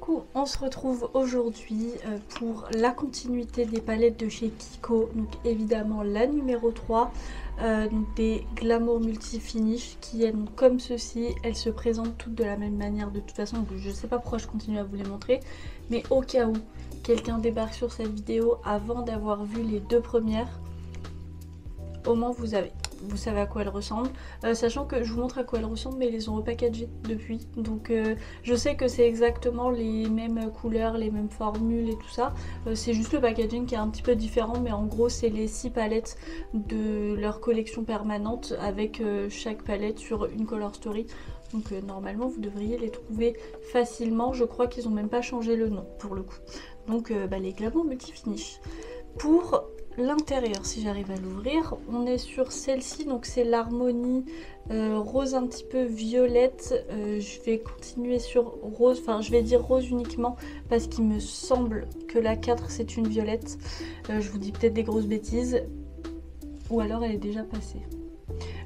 Coucou, on se retrouve aujourd'hui pour la continuité des palettes de chez Kiko. Donc évidemment la numéro 3, donc des Glamour Multi Finish qui est donc comme ceci. Elles se présentent toutes de la même manière de toute façon, donc je sais pas pourquoi je continue à vous les montrer. Mais au cas où quelqu'un débarque sur cette vidéo avant d'avoir vu les deux premières, au moins vous savez à quoi elles ressemblent, sachant que je vous montre à quoi elles ressemblent mais ils les ont repackagées depuis, donc je sais que c'est exactement les mêmes couleurs, les mêmes formules et tout ça, c'est juste le packaging qui est un petit peu différent, mais en gros c'est les 6 palettes de leur collection permanente avec chaque palette sur une color story. Donc normalement vous devriez les trouver facilement, je crois qu'ils ont même pas changé le nom pour le coup. Donc les Glamour Multi Finish. Pour l'intérieur, si j'arrive à l'ouvrir, on est sur celle-ci, donc c'est l'harmonie rose un petit peu violette. Je vais continuer sur rose, enfin je vais dire rose uniquement parce qu'il me semble que la 4 c'est une violette. Je vous dis peut-être des grosses bêtises, ou alors elle est déjà passée.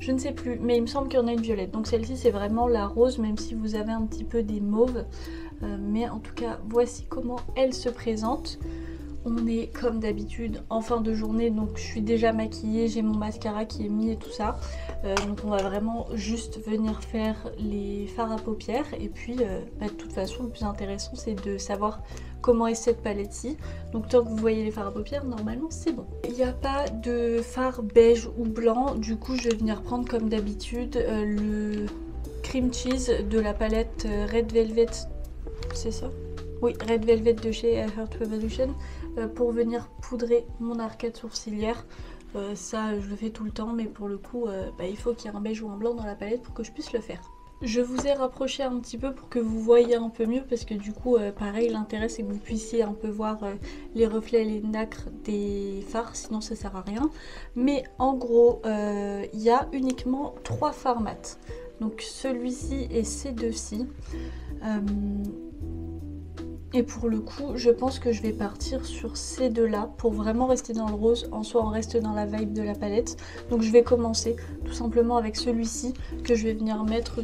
Je ne sais plus, mais il me semble qu'il y en a une violette. Donc celle-ci c'est vraiment la rose, même si vous avez un petit peu des mauves. Mais en tout cas, voici comment elle se présente. On est comme d'habitude en fin de journée, donc je suis déjà maquillée, j'ai mon mascara qui est mis et tout ça. Donc on va vraiment juste venir faire les fards à paupières. Et puis de toute façon le plus intéressant c'est de savoir comment est cette palette-ci. Donc tant que vous voyez les fards à paupières, normalement c'est bon. Il n'y a pas de fard beige ou blanc, du coup je vais venir prendre comme d'habitude le cream cheese de la palette Red Velvet, c'est ça? Oui, Red Velvet de chez Heart Revolution, pour venir poudrer mon arcade sourcilière. Ça je le fais tout le temps, mais pour le coup il faut qu'il y ait un beige ou un blanc dans la palette pour que je puisse le faire. Je vous ai rapproché un petit peu pour que vous voyez un peu mieux, parce que du coup pareil, l'intérêt c'est que vous puissiez un peu voir les reflets, les nacres des fards, sinon ça sert à rien. Mais en gros il y a uniquement 3 fards mat, donc celui-ci et ces deux-ci. Et pour le coup, je pense que je vais partir sur ces deux-là pour vraiment rester dans le rose. En soi, on reste dans la vibe de la palette. Donc je vais commencer tout simplement avec celui-ci que je vais venir mettre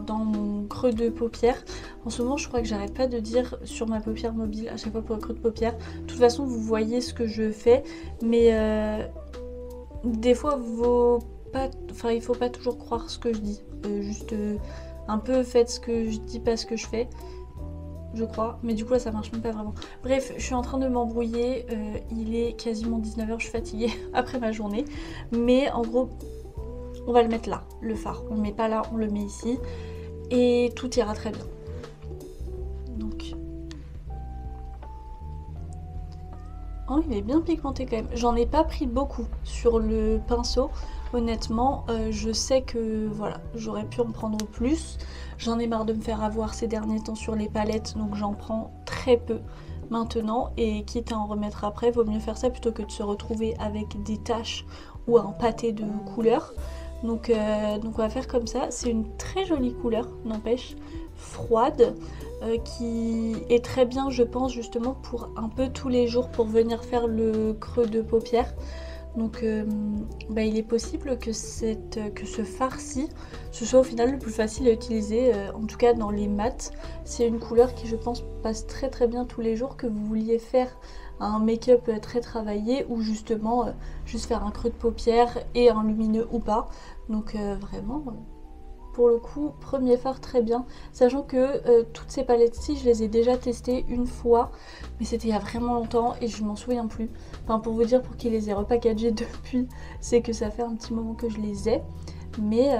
dans mon creux de paupière. En ce moment, je crois que j'arrête pas de dire sur ma paupière mobile à chaque fois pour le creux de paupière. De toute façon, vous voyez ce que je fais, mais des fois, il faut pas toujours croire ce que je dis. Un peu faites ce que je dis, pas ce que je fais. Je crois, mais du coup là ça marche même pas vraiment. Bref, je suis en train de m'embrouiller, il est quasiment 19 h, je suis fatiguée après ma journée. Mais en gros, on va le mettre là, le fard. On le met pas là, on le met ici. Et tout ira très bien. Donc... Oh, il est bien pigmenté quand même. J'en ai pas pris beaucoup sur le pinceau. Honnêtement, je sais que voilà, j'aurais pu en prendre plus. J'en ai marre de me faire avoir ces derniers temps sur les palettes, donc j'en prends très peu maintenant. Et quitte à en remettre après, vaut mieux faire ça plutôt que de se retrouver avec des taches ou un pâté de couleurs. Donc on va faire comme ça. C'est une très jolie couleur, n'empêche, froide, qui est très bien, je pense, justement pour un peu tous les jours, pour venir faire le creux de paupière. Donc il est possible que ce fard-ci, ce soit au final le plus facile à utiliser, en tout cas dans les mats. C'est une couleur qui je pense passe très très bien tous les jours, que vous vouliez faire un make-up très travaillé ou justement juste faire un creux de paupière et un lumineux ou pas. Donc vraiment... Pour le coup, premier fard très bien, sachant que toutes ces palettes-ci, je les ai déjà testées une fois, mais c'était il y a vraiment longtemps et je m'en souviens plus. Enfin, pour vous dire, pour qu'ils les aient repackagées depuis, c'est que ça fait un petit moment que je les ai. Mais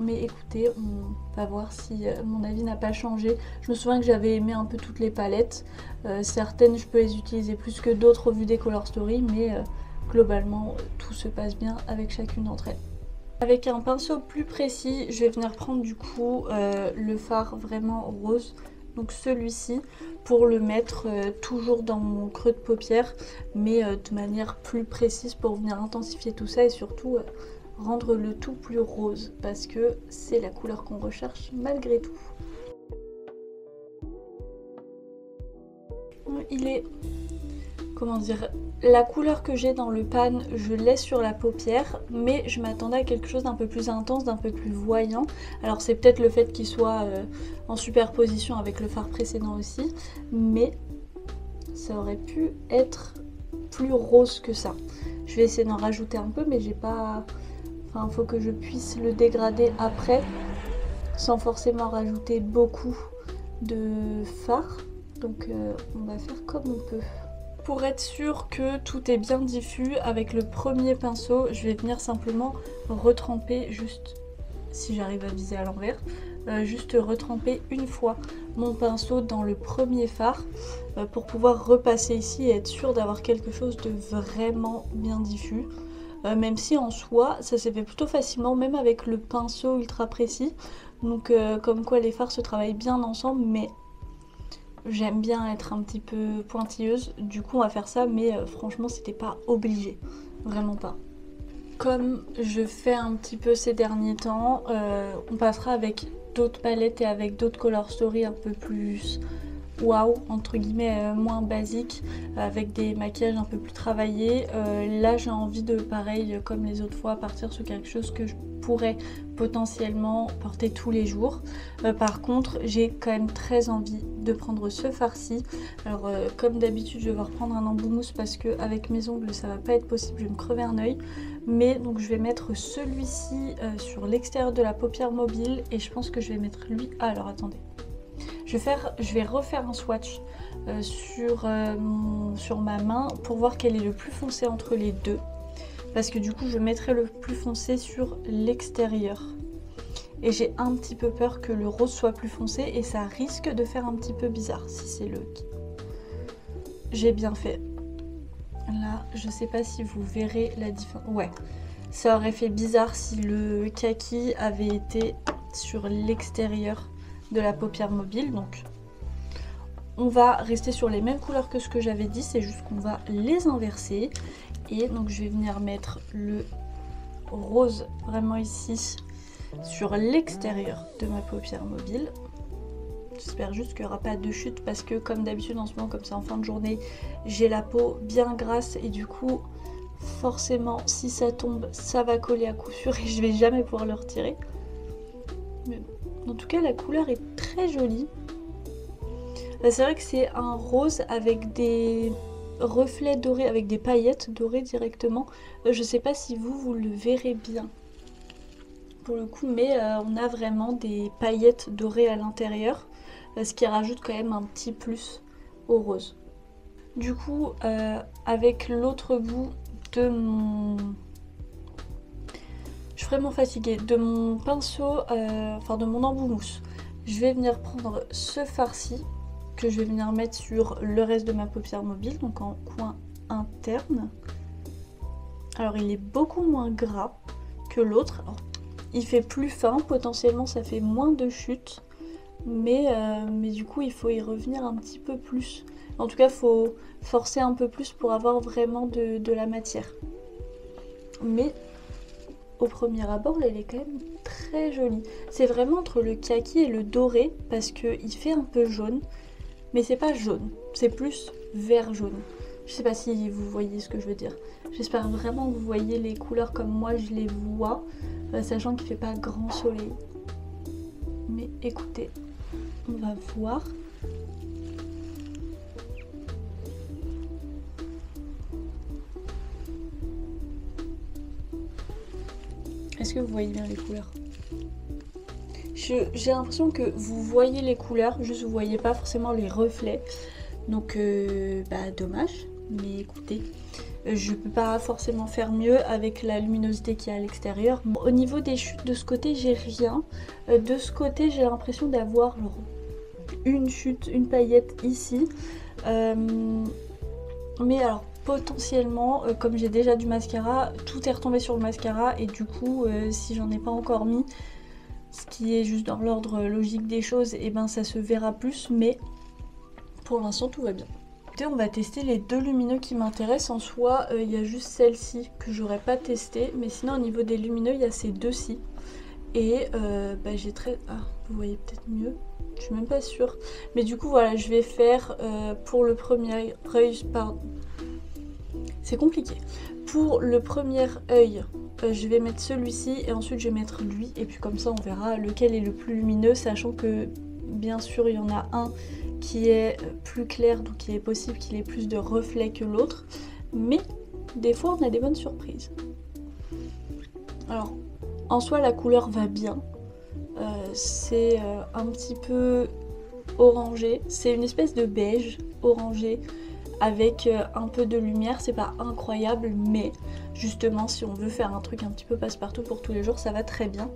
écoutez, on va voir si mon avis n'a pas changé. Je me souviens que j'avais aimé un peu toutes les palettes. Certaines, je peux les utiliser plus que d'autres au vu des color story, mais globalement, tout se passe bien avec chacune d'entre elles. Avec un pinceau plus précis, je vais venir prendre du coup le fard vraiment rose, donc celui-ci, pour le mettre toujours dans mon creux de paupière, mais de manière plus précise pour venir intensifier tout ça et surtout rendre le tout plus rose, parce que c'est la couleur qu'on recherche malgré tout. Il est comment dire, la couleur que j'ai dans le pan, je l'ai sur la paupière, mais je m'attendais à quelque chose d'un peu plus intense, d'un peu plus voyant. Alors c'est peut-être le fait qu'il soit en superposition avec le fard précédent aussi, mais ça aurait pu être plus rose que ça. Je vais essayer d'en rajouter un peu, mais j'ai pas... Enfin, il faut que je puisse le dégrader après, sans forcément rajouter beaucoup de fard. Donc on va faire comme on peut. Pour être sûr que tout est bien diffus, avec le premier pinceau, je vais venir simplement retremper, juste si j'arrive à viser à l'envers, juste retremper une fois mon pinceau dans le premier fard pour pouvoir repasser ici et être sûr d'avoir quelque chose de vraiment bien diffus. Même si en soi ça s'est fait plutôt facilement, même avec le pinceau ultra précis. Donc comme quoi les fards se travaillent bien ensemble, mais j'aime bien être un petit peu pointilleuse, du coup on va faire ça, mais franchement c'était pas obligé, vraiment pas. Comme je fais un petit peu ces derniers temps, on passera avec d'autres palettes et avec d'autres Color Story un peu plus waouh, entre guillemets, moins basiques, avec des maquillages un peu plus travaillés. Là j'ai envie de, pareil comme les autres fois, partir sur quelque chose que je pourrais potentiellement porter tous les jours. Par contre j'ai quand même très envie de prendre ce fard-ci. Alors comme d'habitude je vais devoir prendre un embout mousse parce que avec mes ongles ça va pas être possible, je vais me crever un œil. Mais donc je vais mettre celui-ci sur l'extérieur de la paupière mobile et je pense que je vais mettre lui... Ah alors attendez. Je vais refaire un swatch sur ma main pour voir quel est le plus foncé entre les deux. Parce que du coup je mettrai le plus foncé sur l'extérieur. Et j'ai un petit peu peur que le rose soit plus foncé et ça risque de faire un petit peu bizarre si c'est le... J'ai bien fait. Là, je sais pas si vous verrez la différence. Ouais, ça aurait fait bizarre si le kaki avait été sur l'extérieur de la paupière mobile. Donc, on va rester sur les mêmes couleurs que ce que j'avais dit. C'est juste qu'on va les inverser. Et donc, je vais venir mettre le rose vraiment ici sur l'extérieur de ma paupière mobile. J'espère juste qu'il n'y aura pas de chute parce que comme d'habitude en ce moment, comme ça en fin de journée, j'ai la peau bien grasse et du coup forcément si ça tombe ça va coller à coup sûr et je vais jamais pouvoir le retirer. Mais en tout cas la couleur est très jolie. C'est vrai que c'est un rose avec des reflets dorés, avec des paillettes dorées directement. Je sais pas si vous le verrez bien pour le coup, mais on a vraiment des paillettes dorées à l'intérieur. Ce qui rajoute quand même un petit plus au rose. Du coup, avec l'autre bout de mon... Je suis vraiment fatiguée. De mon pinceau, enfin de mon embout mousse, je vais venir prendre ce fard-ci que je vais venir mettre sur le reste de ma paupière mobile, donc en coin interne. Alors il est beaucoup moins gras que l'autre. Il fait plus fin, potentiellement ça fait moins de chutes. Mais du coup il faut y revenir un petit peu plus. En tout cas il faut forcer un peu plus pour avoir vraiment de la matière. Mais au premier abord elle est quand même très jolie. C'est vraiment entre le kaki et le doré parce qu'il fait un peu jaune. Mais c'est pas jaune, c'est plus vert jaune. Je sais pas si vous voyez ce que je veux dire. J'espère vraiment que vous voyez les couleurs comme moi je les vois. Sachant qu'il fait pas grand soleil. Mais écoutez, on va voir. Est-ce que vous voyez bien les couleurs? J'ai l'impression que vous voyez les couleurs, juste vous voyez pas forcément les reflets. Donc dommage, mais écoutez, je peux pas forcément faire mieux avec la luminosité qu'il y a à l'extérieur. Au niveau des chutes de ce côté, j'ai rien. De ce côté, j'ai l'impression d'avoir une chute, une paillette ici. Mais alors potentiellement, comme j'ai déjà du mascara, tout est retombé sur le mascara et du coup, si j'en ai pas encore mis, ce qui est juste dans l'ordre logique des choses, et ben ça se verra plus, mais pour l'instant tout va bien. On va tester les deux lumineux qui m'intéressent. En soi, il y a juste celle-ci que j'aurais pas testé, mais sinon au niveau des lumineux, il y a ces deux-ci. Et j'ai très... Ah, vous voyez peut-être mieux, je suis même pas sûre. Mais du coup voilà, je vais faire pour le premier œil, c'est compliqué. Pour le premier œil, je vais mettre celui-ci et ensuite je vais mettre lui. Et puis comme ça on verra lequel est le plus lumineux, sachant que bien sûr il y en a un qui est plus clair, donc il est possible qu'il ait plus de reflets que l'autre. Mais des fois on a des bonnes surprises. Alors en soi la couleur va bien. C'est un petit peu orangé. C'est une espèce de beige orangé avec un peu de lumière. C'est pas incroyable, mais justement si on veut faire un truc un petit peu passe-partout pour tous les jours, ça va très bien.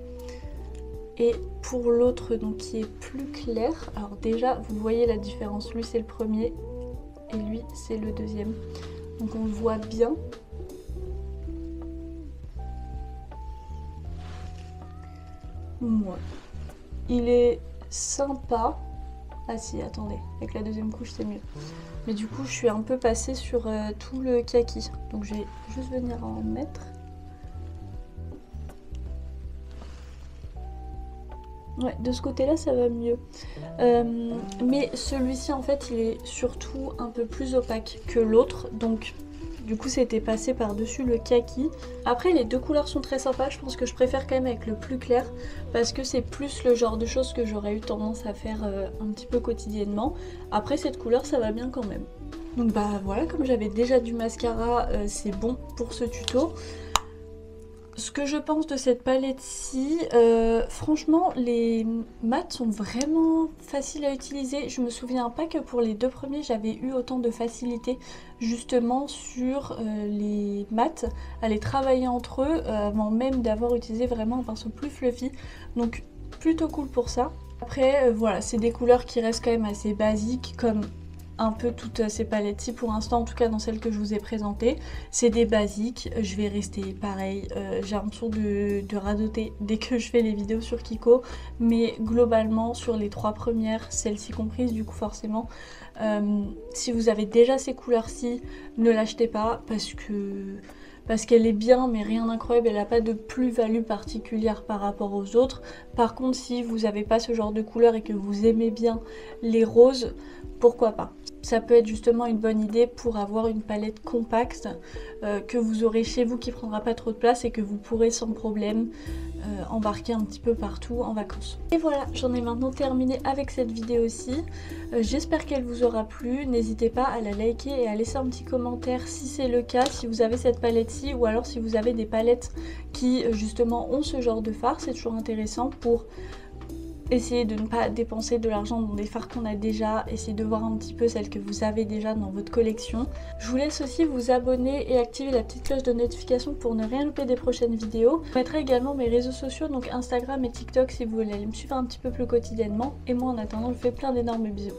Et pour l'autre donc qui est plus clair, alors déjà vous voyez la différence, lui c'est le premier et lui c'est le deuxième. Donc on le voit bien. Ouais. Il est sympa. Ah si, attendez, avec la deuxième couche c'est mieux. Mais du coup je suis un peu passée sur tout le kaki. Donc je vais juste venir en mettre. Ouais, de ce côté-là ça va mieux. Mais celui-ci en fait il est surtout un peu plus opaque que l'autre. Donc du coup c'était passé par-dessus le kaki. Après les deux couleurs sont très sympas. Je pense que je préfère quand même avec le plus clair. Parce que c'est plus le genre de choses que j'aurais eu tendance à faire un petit peu quotidiennement. Après cette couleur ça va bien quand même. Donc bah voilà, comme j'avais déjà du mascara, c'est bon pour ce tuto. Ce que je pense de cette palette-ci, franchement les mats sont vraiment faciles à utiliser. Je me souviens pas que pour les deux premiers j'avais eu autant de facilité justement sur les mats à les travailler entre eux avant même d'avoir utilisé vraiment un pinceau plus fluffy. Donc plutôt cool pour ça. Après voilà, c'est des couleurs qui restent quand même assez basiques comme un peu toutes ces palettes-ci pour l'instant, en tout cas dans celles que je vous ai présentées. C'est des basiques, je vais rester pareil, j'ai l'impression de radoter dès que je fais les vidéos sur Kiko, mais globalement sur les trois premières, celle-ci comprise du coup forcément, si vous avez déjà ces couleurs-ci, ne l'achetez pas parce qu'elle est bien mais rien d'incroyable, elle n'a pas de plus-value particulière par rapport aux autres. Par contre si vous n'avez pas ce genre de couleur et que vous aimez bien les roses, pourquoi pas. Ça peut être justement une bonne idée pour avoir une palette compacte que vous aurez chez vous qui prendra pas trop de place et que vous pourrez sans problème embarquer un petit peu partout en vacances. Et voilà, j'en ai maintenant terminé avec cette vidéo-ci. J'espère qu'elle vous aura plu. N'hésitez pas à la liker et à laisser un petit commentaire si c'est le cas, si vous avez cette palette-ci ou alors si vous avez des palettes qui justement ont ce genre de fard. C'est toujours intéressant pour essayer de ne pas dépenser de l'argent dans des fards qu'on a déjà, essayer de voir un petit peu celles que vous avez déjà dans votre collection. Je vous laisse aussi vous abonner et activer la petite cloche de notification pour ne rien louper des prochaines vidéos. Je mettrai également mes réseaux sociaux, donc Instagram et TikTok si vous voulez aller me suivre un petit peu plus quotidiennement. Et moi en attendant, je vous fais plein d'énormes bisous.